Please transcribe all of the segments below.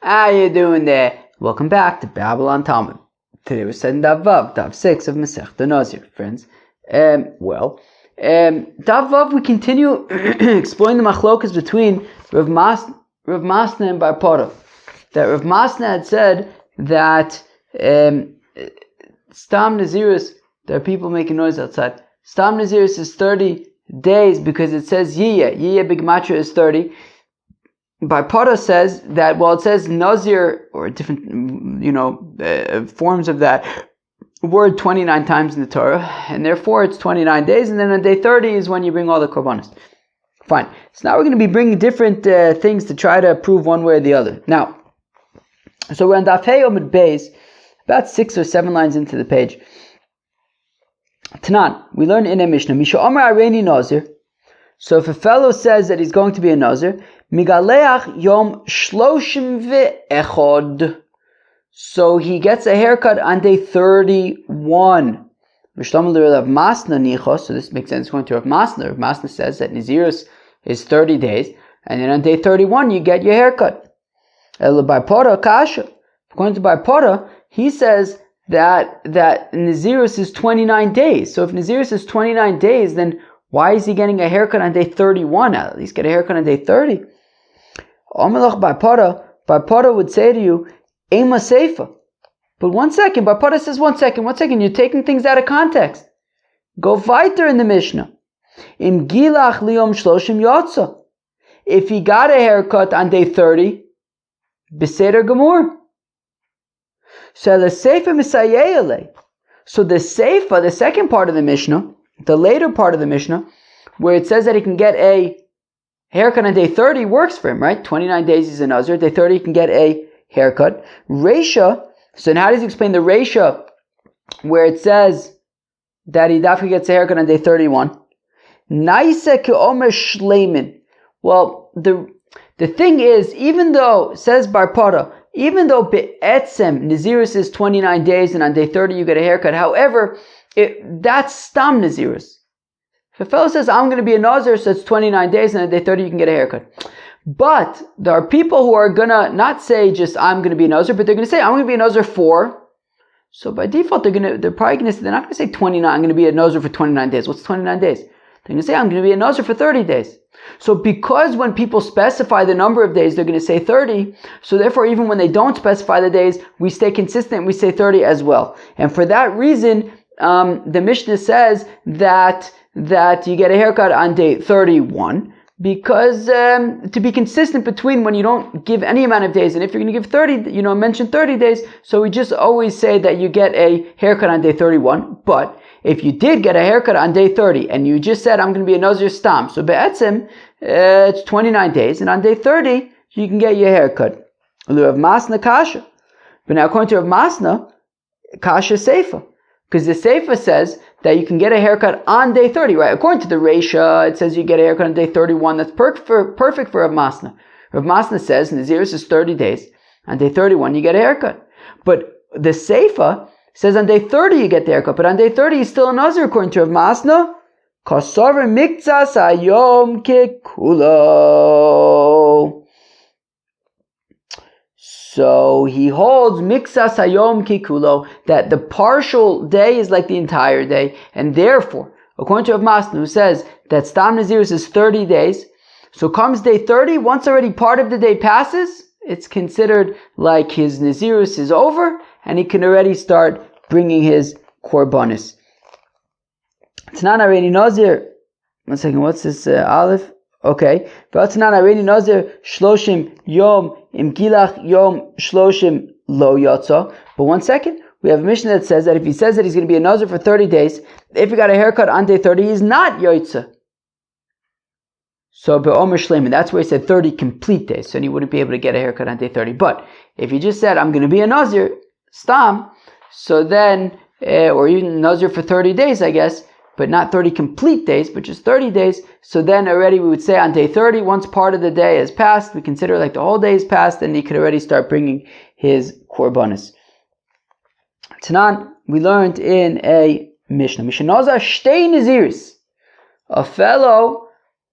How you doing there? Welcome back to Babylon Talmud. Today we're studying Daf Vav, Daf 6 of Masechta Nazir, friends. Daf Vav, we continue exploring the machlokas between Rav Masna and Bar Pora. That Rav Masna had said that Stam Naziris, there are people making noise outside. Stam Naziris is 30 days because it says Yiyah Big Matra is 30. Bar Pora says that, well, it says Nazir, or different, forms of that word 29 times in the Torah, and therefore it's 29 days, and then on day 30 is when you bring all the korbanos. Fine. So now we're going to be bringing different things to try to prove one way or the other. Now, so we're on Daf Hey Omid Beis, about 6 or 7 lines into the page. Tanan, we learn in a Mishnah, Misha Omer Areini Nazir. So if a fellow says that he's going to be a Nazir, Migaleach Yom Shloshim Ve'echod, so he gets a haircut on day 31. So this makes sense going to Rav Masna. Rav Masna says that Nazirus is 30 days, and then on day 31 you get your haircut. Bar Pora Kasha. According to Bar Pora, he says that Nazirus is 29 days. So if Nazirus is 29 days, then why is he getting a haircut on day 31? At least get a haircut on day 30. Omelach Bar Pora would say to you, Ema Seifa. But one second, Bar Pora says, one second, you're taking things out of context. Go weiter in the Mishnah. Im Gilach Liyom Shloshim Yotza. If he got a haircut on day 30, Beseder Gemur. So the Seifa Misayele. So the Seifa, the second part of the Mishnah, the later part of the Mishnah, where it says that he can get a haircut on day 30, works for him, right? 29 days he's a Nazir, day 30 he can get a haircut. Reisha, so now how does he explain the Reisha, where it says that he definitely gets a haircut on day 31? Naise ke'omer shleimin. Well, the thing is, even though, says Bar Pora, even though be'etzem, Nazirus is 29 days and on day 30 you get a haircut, however, that's Stam Nazirus. If a fellow says, I'm going to be a Nazir, so it's 29 days, and on day 30 you can get a haircut. But there are people who are going to not say just, I'm going to be a Nazir, but they're going to say, I'm going to be a Nazir for. So by default, they're not going to say 29, I'm going to be a Nazir for 29 days. What's 29 days? They're going to say, I'm going to be a Nazir for 30 days. So because when people specify the number of days, they're going to say 30. So therefore, even when they don't specify the days, we stay consistent, we say 30 as well. And for that reason, the Mishnah says that you get a haircut on day 31, because to be consistent between when you don't give any amount of days, and if you're going to give 30, mention 30 days, so we just always say that you get a haircut on day 31. But if you did get a haircut on day 30, and you just said, I'm going to be a Nazir Stam, so be'etzim, it's 29 days, and on day 30, you can get your haircut. Rav Masna Kasha. But now according to Rav Masna, Kasha Seifa. Because the Seifa says that you can get a haircut on day 30, right? According to the Reisha, it says you get a haircut on day 31. That's perfect for Rav Masna. Rav Masna says Nazirus is 30 days. On day 31, you get a haircut. But the Seifa says on day 30 you get the haircut. But on day 30, he's still a Nazir, according to Rav Masna. Kasaver mikzas ayom kikulo. So he holds Miksas Hayom Kikulo, that the partial day is like the entire day, and therefore, according to Rav Masna, who says that Stam Nazirus is 30 days, so comes day 30, once already part of the day passes, it's considered like his Nazirus is over, and he can already start bringing his korbanis. Tanan Areini Nazir, one second, what's this Aleph? Okay. V'atanan Areini Nazir Shloshim Yom Im Gilach Yom Shloshim Lo Yotza. But one second, we have a Mishnah that says that if he says that he's going to be a Nazir for 30 days, if he got a haircut on day 30, he's not Yotza. So Be'omer Shleiman, that's where he said 30 complete days, so he wouldn't be able to get a haircut on day 30. But if he just said, I'm going to be a Nazir, Stam, so then, or even Nazir for 30 days, I guess, but not 30 complete days, but just 30 days. So then already we would say on day 30, once part of the day has passed, we consider like the whole day has passed, and he could already start bringing his korbanos. Tanan, we learned in a Mishnah. Mishnah Nazar Shtei Naziris. A fellow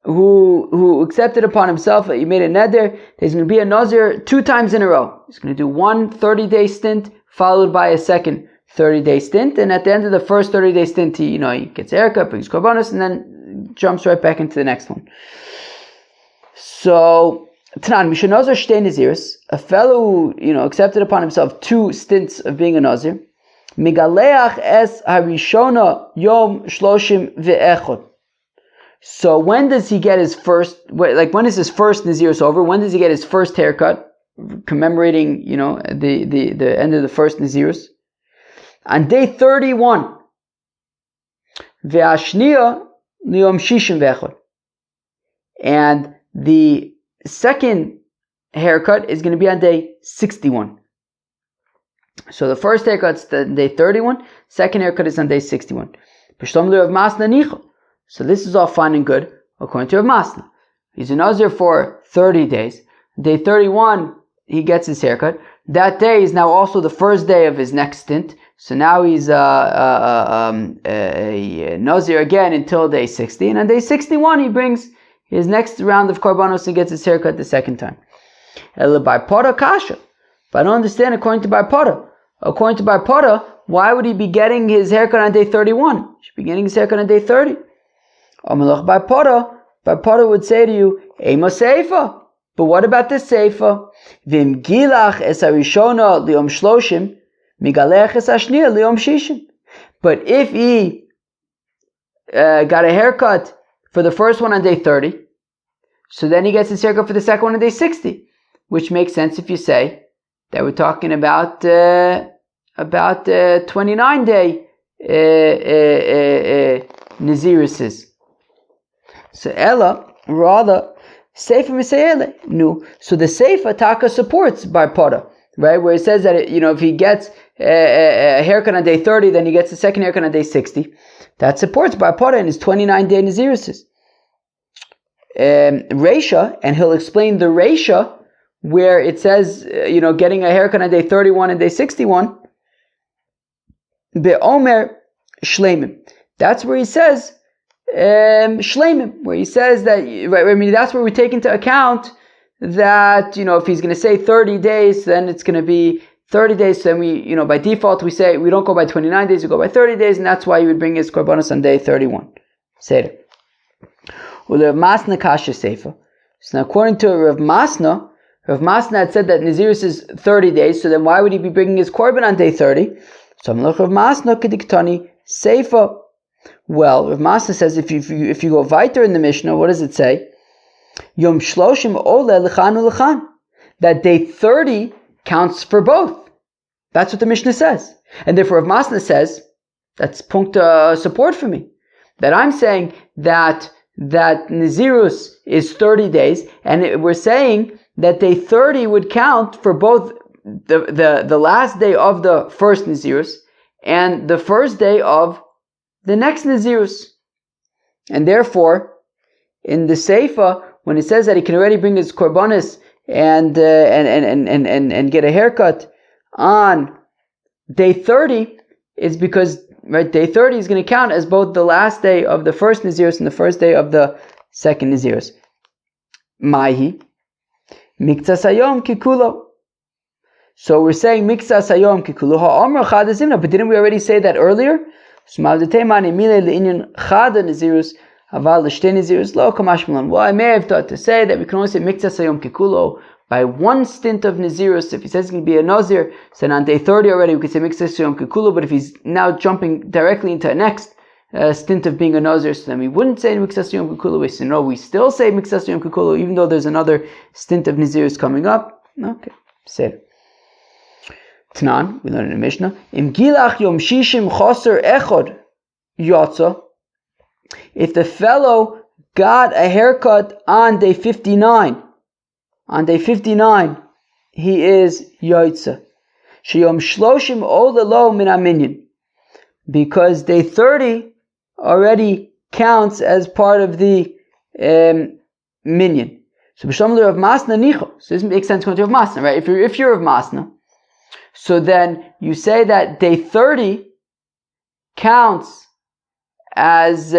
who accepted upon himself that he made a neder, he's going to be a Nazir 2 times in a row. He's going to do one 30-day stint followed by a second 30-day stint, and at the end of the first 30-day stint, he gets a haircut, brings korbanos, and then jumps right back into the next one. So, Tanan, Misha Nazir Shtei Naziris, a fellow who, accepted upon himself 2 stints of being a Nazir, Migaleach es harishona yom shloshim ve'echod. So when does he get his first, when is his first Nazirus over? When does he get his first haircut? Commemorating, the end of the first Nazirus. On day 31. Ve'ashniya liyom shishim ve'echod. And the second haircut is going to be on day 61. So the first haircut's on day 31, second haircut is on day 61. So this is all fine and good, according to Rav Masna. He's a Nazir for 30 days. Day 31, he gets his haircut. That day is now also the first day of his next stint. So now he's a Nazir again until day 60. And on day 61, he brings his next round of korbanos and gets his haircut the second time. By Pada Kasha. But I don't understand according to Bar Pada. According to Bar Pada, why would he be getting his haircut on day 31? He should be getting his haircut on day 30. Amalach Bar Pada would say to you, Ema Seifa. But what about this Seifa? Vim Gilach es harishona liom shloshim, migalech es hashniya liom shishim. But if he got a haircut for the first one on day 30, so then he gets his haircut for the second one on day 60, which makes sense if you say that we're talking about 29-day Naziruses. So Ella, rather, Seifa Misayele. No. So the Seifa Taka supports Bar Pada, right? Where it says that, if he gets a haircut on day 30, then he gets a second haircut on day 60. That supports Bar Pada in his 29-day Naziruses. Reisha, and he'll explain the Reisha, where it says, getting a haircut on day 31 and day 61, Be'omer Shleimim. That's where he says, Shleimim, where he says that, right, I mean, that's where we take into account that, if he's going to say 30 days, then it's going to be 30 days, so then we, by default, we say, we don't go by 29 days, we go by 30 days, and that's why he would bring his korbanos on day 31. Seder. Rav Masna kasha seifa. So now, according to Rav Masna had said that Nazirus is 30 days, so then why would he be bringing his korban on day 30? So I'm like Rav Masna kediktani seifa. Well, Rav Masna says if you go weiter in the Mishnah, what does it say? Yom shloshim ole lechan ulechan. That day 30 counts for both. That's what the Mishnah says. And therefore Rav Masna says, that's punkt support for me. That I'm saying that Nazirus is 30 days, and we're saying that day 30 would count for both the last day of the first Nazirus and the first day of the next Nazirus. And therefore, in the Seifa, when it says that he can already bring his korbanos and get a haircut on day 30, it's because day 30 is going to count as both the last day of the first Nazirus and the first day of the second Nazirus. Maihi Miktsas Hayom Kikulo. So we're saying Miktsas Hayom Kikulo Ha'omer Chada Zimna, but didn't we already say that earlier? Well, I may have thought to say that we can only say Miktsas Hayom Kikulo by one stint of Nazirus. If he says he's going to be a Nazir, so on day 30 already we could say Miktsas Hayom Kikulo, but if he's now jumping directly into a next stint of being a Nazir, so then we wouldn't say Miktsas Hayom Kikulo. We say no, we still say Miktsas Hayom Kikulo, even though there's another stint of Nazirus coming up. Okay, say it. Tnan, we learn in the Mishnah, Im Gilach Yom Shishim Choser Echod Yotza. If the fellow got a haircut on day 59, he is Yotza. Sheyom Shloshim Olelo Min HaMinyan. Because day 30 already counts as part of the minyan. So B'Shamli Rav Masna Nicho. So this makes sense going to Rav Masna, right? If you're Rav Masna, so then you say that day 30 counts as,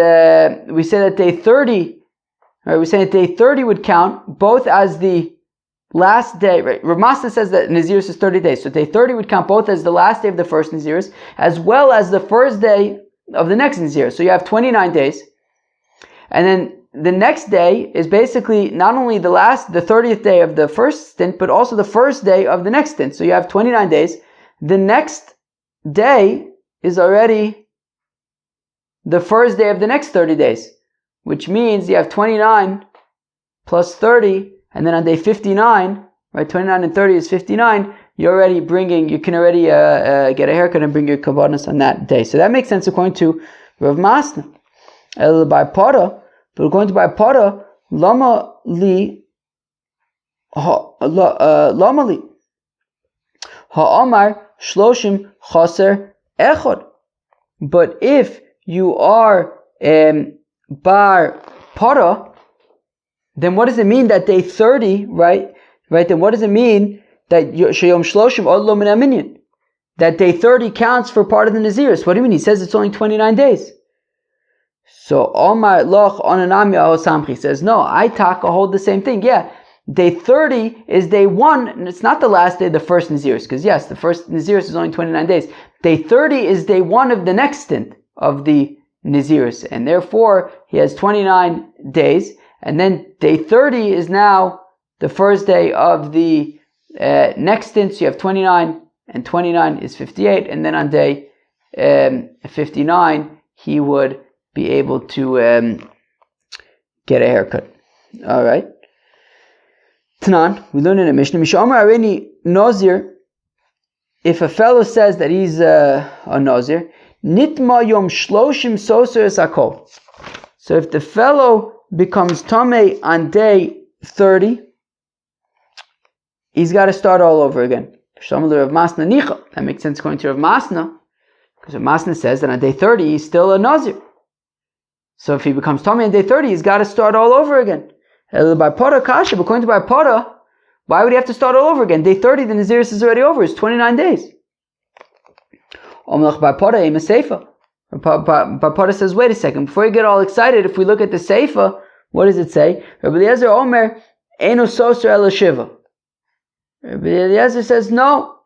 we say that day 30, Right, we're saying that day 30 would count both as the last day, right? Rav Masna says that Nazirus is 30 days. So day 30 would count both as the last day of the first Nazirus, as well as the first day of the next Nazirus. So you have 29 days. And then the next day is basically not only the 30th day of the first stint, but also the first day of the next stint. So you have 29 days. The next day is already the first day of the next 30 days, which means you have 29 plus 30, and then on day 59, right, 29 and 30 is 59, you can already get a haircut and bring your kabbanas on that day. So that makes sense according to Rav Masna. By Pada, but according to by Pada, Lama li Ha'amar Shloshim Chaser Echod. But if you are Bar Pada, then what does it mean that day 30, right? Then what does it mean that Sheyom Shloshim Odlo Min HaMinyan? That day 30 counts for part of the Nazirus. What do you mean? He says it's only 29 days. So Omar Loch Onanami Ahosamchi says, no, I hold the same thing. Yeah, day 30 is day 1, and it's not the last day of the first Nazirus, because yes, the first Nazirus is only 29 days. Day 30 is day 1 of the next stint of the Nazirus, and therefore he has 29 days, and then day 30 is now the first day of the next stint, so you have 29, and 29 is 58, and then on day 59 he would be able to get a haircut. Alright. Tanan, we learn in a Mishnah, Mishamar Areni Nazir, if a fellow says that he's a Nazir, Nitma Yom Shloshim Soser Sakol. So if the fellow becomes Tameh on day 30, he's got to start all over again. That makes sense according to Rav Masna, because Rav Masna says that on day 30 he's still a Nazir. So if he becomes Tameh on day 30, he's got to start all over again. By Pada Kasha, according to by Pada, why would he have to start all over again? Day 30, the Nazirus is already over. It's 29 days. By Pada, Pada says, wait a second, before you get all excited, if we look at the Seifa, what does it say? Rabbi Eliezer Omer, Eino Soser Ela Shiva. Rabbi Eliezer says, no,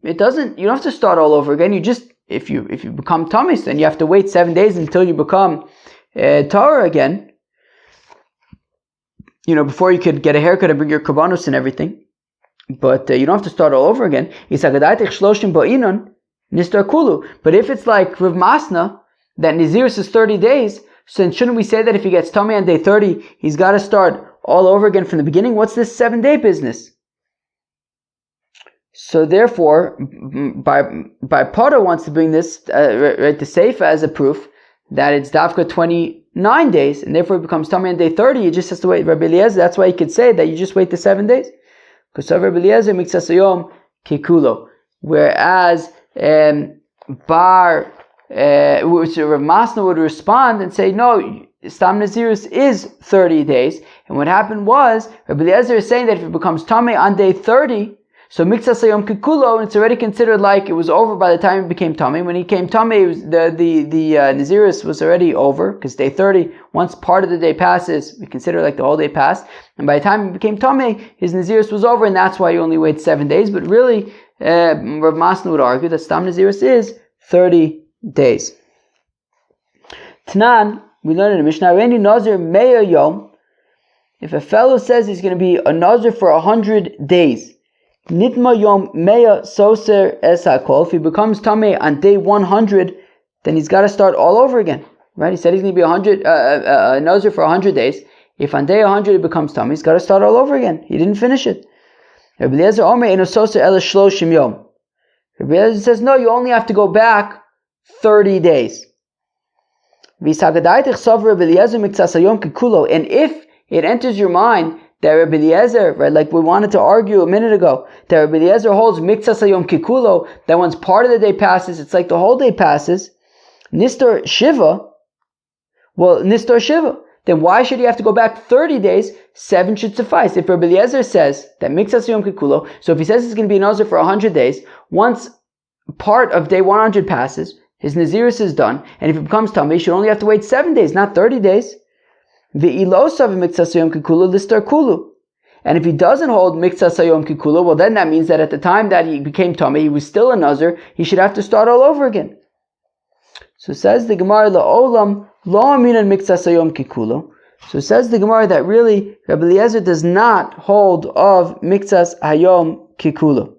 it doesn't. You don't have to start all over again. You just, if you become Tamis, then you have to wait 7 days until you become Torah again. Before you could get a haircut and bring your korbanos and everything. But you don't have to start all over again. But if it's like Rav Masna, that Nazirus is 30 days, so then shouldn't we say that if he gets Tameh on day 30, he's got to start all over again from the beginning? What's this 7-day business? So therefore, by Pada wants to bring this, the Seifa as a proof that it's Dafka 29 days, and therefore it becomes Tameh on day 30, he just has to wait. Rabbi Eliezer, that's why he could say that you just wait the 7 days. Because Rabbi Eliezer miksasayom kikulo. Whereas Rav Masna would respond and say, no, Stam Nazirus is 30 days. And what happened was, Rabbi Eliezer is saying that if it becomes Tameh on day 30, so miksasayom kikulo, and it's already considered like it was over by the time it became Tameh. When he came Tameh, the Nazirus was already over, because day 30, once part of the day passes, we consider like the whole day passed. And by the time he became Tameh, his Nazirus was over, and that's why he only waits 7 days. But really, Rav Masna would argue that Stam Nazirus is 30 days. Tanan, we learn in the Mishnah, Reini Nazir Meya Yom. If a fellow says he's going to be a Nazir for 100 days, Nitma Yom Meya Soser Es HaKol. If he becomes Tameh on day 100, then he's got to start all over again. Right? He said he's going to be a Nazir for 100 days. If on day 100 he becomes Tameh, he's got to start all over again. He didn't finish it. Rabbi Eliezer Omer Eino Soser Ela Shloshim Yom. Rabbi Eliezer says, no, you only have to go back 30 days. And if it enters your mind that Rabbi Eliezer, right, like we wanted to argue a minute ago, that Rabbi Eliezer holds Miktsas Hayom Kikulo, that once part of the day passes, it's like the whole day passes, Nistor Shiva, then why should he have to go back 30 days? 7 should suffice. If Rabbi Eliezer says that Miktsas Hayom Kikulo, so if he says he's going to be a Nazir for 100 days, once part of day 100 passes, his Nazirus is done, and if it becomes Tameh, he should only have to wait 7 days, not 30 days. Ve'ilosav miktsas hayom kikula listar kulu. And if he doesn't hold miktsas hayom kikula, well then that means that at the time that he became tamei, he was still a nazir, he should have to start all over again. So says the Gemara, la'olam lo aminan miktsas hayom kikula. So says the Gemara that really Rabbi Eliezer does not hold of miktsas hayom kikula.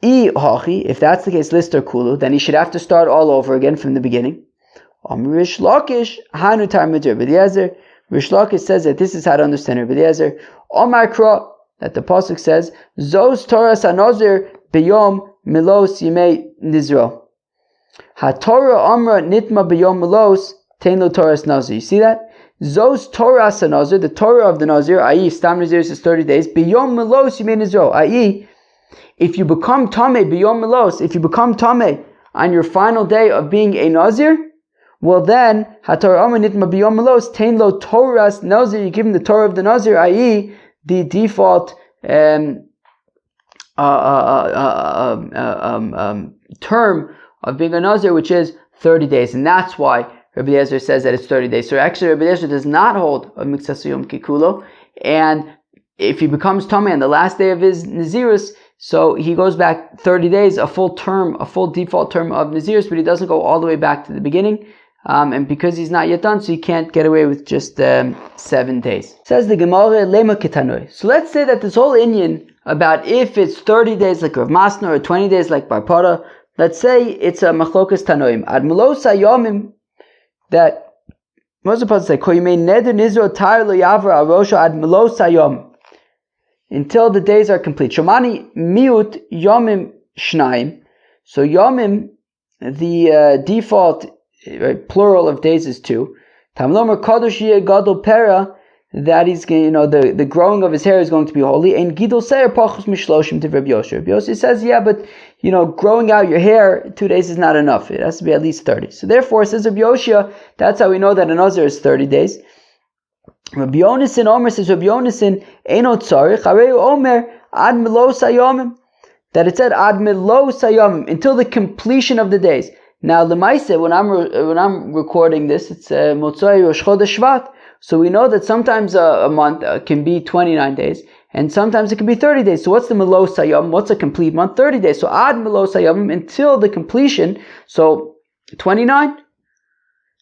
If that's the case, lister kulu, then he should have to start all over again from the beginning. Rish Lakish hanutar midir Rabbi Eliezer. Rish Lakish says that this is how to understand Rabbi Eliezer. Omar Kra, that the pasuk says, Zos Torah Sanazir biyom milos yimei nizro. HaTorah Amra nitma biyom milos tein lo Torah's nazir. You see that? Zos Torah Sanazir, the Torah of the Nazir, i.e. Stam Nazir is 30 days, biyom milos yimei nizro, i.e. if you become tamei biyom milos, if you become tamei on your final day of being a Nazir, well then, HaTorah Amar nitma biyom milos tein lo Torah's nazir, you give him the Torah of the Nazir, i.e. the default term of being a Nazir, which is 30 days. And that's why Rabbi Eliezer says that it's 30 days. So actually Rabbi Eliezer does not hold of miktsas hayom kikulo, and if he becomes tamei on the last day of his Nazirus, so he goes back 30 days, a full default term of Nazirus, but he doesn't go all the way back to the beginning. And because he's not yet done, so he can't get away with just 7 days. Says the Gemara, Lema Ketanoi. So let's say that this whole inyan about if it's 30 days like Rav Masna or 20 days like Bar Pada, let's say it's a machlokas tanoim. Ad melos hayomim, that what's the supposed to say? Ko yimei neder nizro tar lo yavra arosha ad melos hayom, until the days are complete. Shomani miut yomim shnaim. So yomim, the default plural of days is 2. Tamlomer kadosh yeh gadol pera, that he's going, the growing of his hair is going to be holy. And gidol seir pachus mishloshim to Rabbi Yossi. Rabbi Yossi says, yeah, but growing out your hair 2 days is not enough. It has to be at least 30. So therefore, says Rabbi Yossi, that's how we know that a nazir is 30 days. Rabbi Yonasan Omer says, Rabbi Yonasan einot tzarich harei omer ad melos hayomim, that it said ad melos hayomim, until the completion of the days. Now, Lemaise, when I'm recording this, it's Motzai Rosh Chodesh Shvat. So we know that sometimes a month can be 29 days, and sometimes it can be 30 days. So what's the Melos Hayom? What's a complete month? 30 days. So Ad Melos Hayom, until the completion. So 29.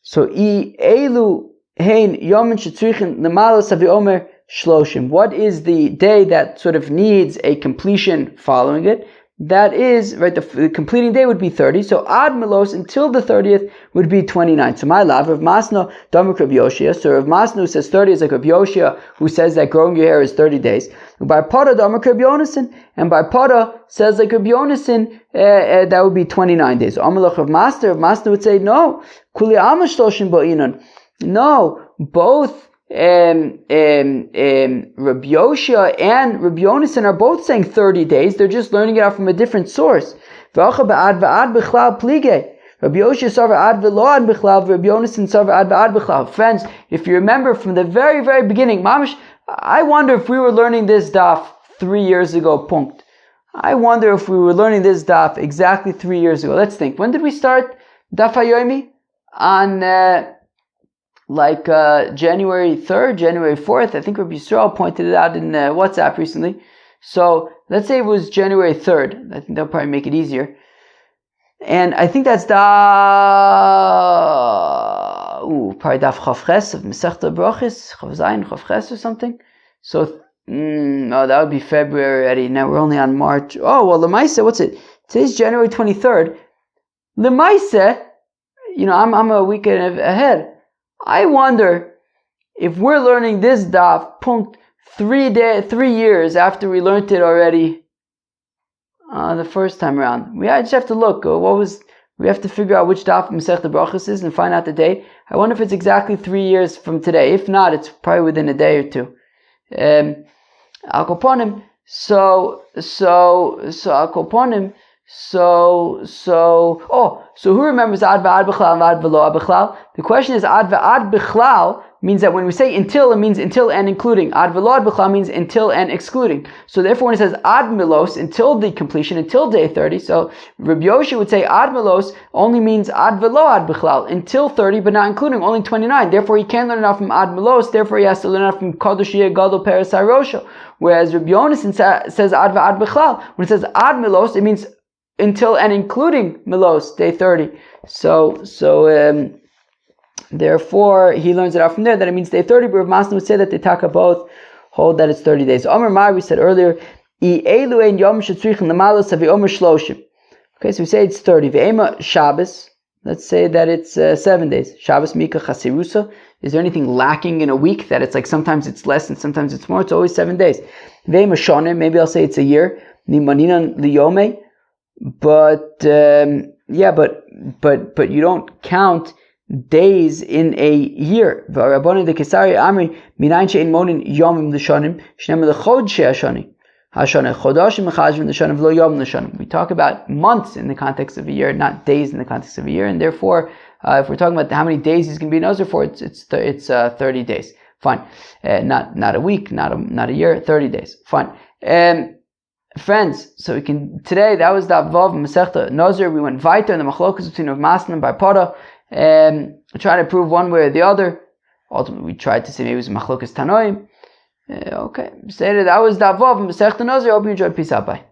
So Elu Hein Yomin Shetzrichen Lemalos Havi Omer Shloshim. What is the day that sort of needs a completion following it? That is, right, the completing day would be 30. So Ad Melos, until the 30th, would be 29. So my love, Rav Masna, Damak Rav Yoshia. So Rav Masna, who says 30 is like Rav Yoshia, who says that growing your hair is 30 days. And by Pada, Damak Rav Yonasan. And by Pada, says like Rav Yonasan, that would be 29 days. Amalach Rav Masna would say, no, Kuli Amashloshim Ba'inan. No, both Rabbi Yoshia and Rabbi Yonasan are both saying 30 days. They're just learning it out from a different source. Rabbi Yoshia savar ad v'lo ad b'chlav, Rabbi Yonasan savar ad b'chlav. Friends, if you remember from the very, very beginning, Mamish, I wonder if we were learning this daf 3 years ago, punkt. I wonder if we were learning this daf exactly 3 years ago. Let's think. When did we start Daf HaYomi? On January 3rd, January 4th. I think Rabbi Yisrael pointed it out in WhatsApp recently. So let's say it was January 3rd. I think that'll probably make it easier. And I think that's probably Daf Chavches of Masechta Brachos, Chav Zayin, Chavches or something. So, that would be February already. Now we're only on March. Oh, well, Lemaise, what's it? Today's January 23rd. Lemaise, I'm a week ahead. I wonder if we're learning this daf, punkt, 3 years after we learned it already the first time around. We just have to look. We have to figure out which daf Masechta Brachos is and find out the date. I wonder if it's exactly 3 years from today. If not, it's probably within a day or two. Al Koponim. So Al Koponim. So who remembers ad va'ad b'chlal and ad v'lo ad b'chlal? The question is ad va'ad b'chlal means that when we say until, it means until and including. Ad v'lo ad b'chlal means until and excluding. So therefore when it says ad milos, until the completion, until day 30, so Rabbi Yoshi would say ad milos only means ad v'lo ad b'chlal, until 30 but not including, only 29. Therefore he can't learn enough from ad milos, therefore he has to learn enough from Kodesh Yeh Gadol Peres HaRosho. Whereas Rabbi Yonasan says ad va'ad b'chlal. When it says ad milos, it means until and including milos, day 30. Therefore, he learns it out from there that it means day 30, but Rav Masna would say that they taka both hold that it's 30 days. Omer Mar, we said earlier, okay, so we say it's 30. Ve'ema Shabbos, let's say that it's 7 days. Shabbos Mika Chasirusa. Is there anything lacking in a week that it's like sometimes it's less and sometimes it's more? It's always 7 days. Ve'ema Shone, maybe I'll say it's a year. Nimaninan Liyome. But you don't count days in a year. We talk about months in the context of a year, not days in the context of a year, and therefore, if we're talking about how many days he's going to be Nazir for, it's 30 days. Fine, not a week, not a year, 30 days. Fine. Friends, so we can today. That was the Vav Masechta Nazir. We went weiter in the machlokas between Rav Masna and Bar Pada, trying to prove one way or the other. Ultimately, we tried to say maybe it was machlokas Tanoim. Okay, say that was the Vav Masechta Nazir. Hope you enjoyed. Peace out. Bye.